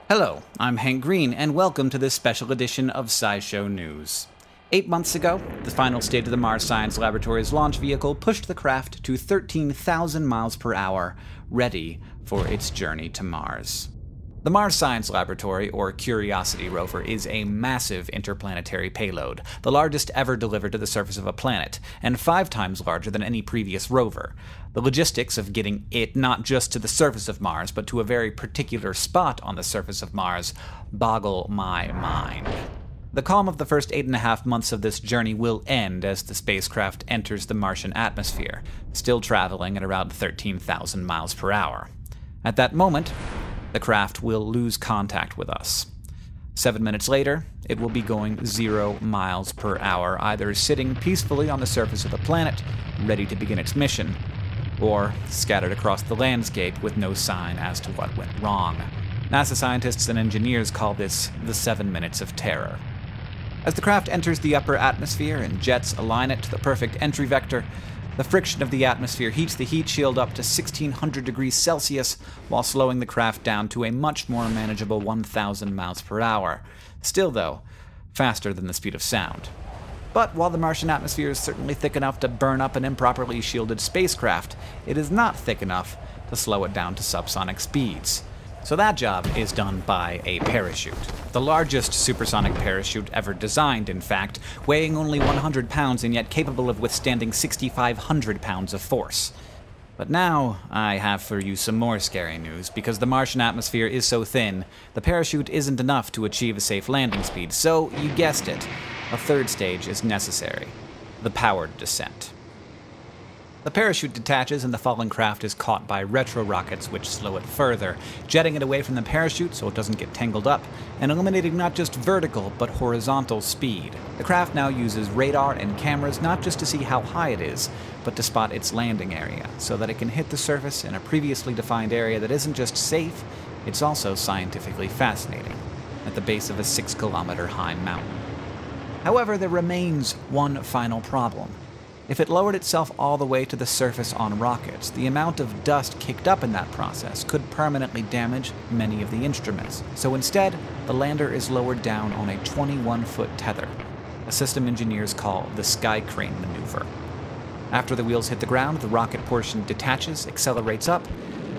Hello, I'm Hank Green, and welcome to this special edition of SciShow News. 8 months ago, the final stage of the Mars Science Laboratory's launch vehicle pushed the craft to 13,000 miles per hour, ready for its journey to Mars. The Mars Science Laboratory, or Curiosity rover, is a massive interplanetary payload, the largest ever delivered to the surface of a planet, and 5 times larger than any previous rover. The logistics of getting it not just to the surface of Mars, but to a very particular spot on the surface of Mars, boggle my mind. The calm of the first 8.5 months of this journey will end as the spacecraft enters the Martian atmosphere, still traveling at around 13,000 miles per hour. At that moment, the craft will lose contact with us. 7 minutes later, it will be going 0 miles per hour, either sitting peacefully on the surface of the planet, ready to begin its mission, or scattered across the landscape with no sign as to what went wrong. NASA scientists and engineers call this the 7 minutes of terror. As the craft enters the upper atmosphere and jets align it to the perfect entry vector, the friction of the atmosphere heats the heat shield up to 1600 degrees Celsius while slowing the craft down to a much more manageable 1,000 miles per hour. Still, though, faster than the speed of sound. But while the Martian atmosphere is certainly thick enough to burn up an improperly shielded spacecraft, it is not thick enough to slow it down to subsonic speeds. So that job is done by a parachute. The largest supersonic parachute ever designed, in fact, weighing only 100 pounds and yet capable of withstanding 6,500 pounds of force. But now, I have for you some more scary news, because the Martian atmosphere is so thin, the parachute isn't enough to achieve a safe landing speed, so, you guessed it, a third stage is necessary: the powered descent. The parachute detaches and the fallen craft is caught by retro-rockets which slow it further, jetting it away from the parachute so it doesn't get tangled up, and eliminating not just vertical but horizontal speed. The craft now uses radar and cameras not just to see how high it is, but to spot its landing area, so that it can hit the surface in a previously defined area that isn't just safe, it's also scientifically fascinating, at the base of a 6-kilometer high mountain. However, there remains one final problem. If it lowered itself all the way to the surface on rockets, the amount of dust kicked up in that process could permanently damage many of the instruments. So instead, the lander is lowered down on a 21-foot tether, a system engineers call the sky crane maneuver. After the wheels hit the ground, the rocket portion detaches, accelerates up,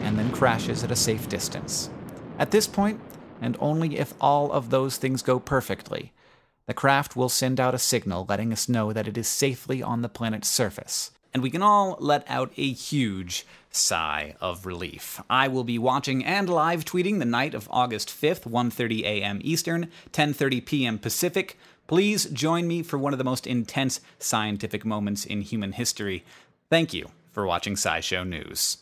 and then crashes at a safe distance. At this point, and only if all of those things go perfectly, the craft will send out a signal letting us know that it is safely on the planet's surface. And we can all let out a huge sigh of relief. I will be watching and live tweeting the night of August 5th, 1:30 a.m. Eastern, 10:30 p.m. Pacific. Please join me for one of the most intense scientific moments in human history. Thank you for watching SciShow News.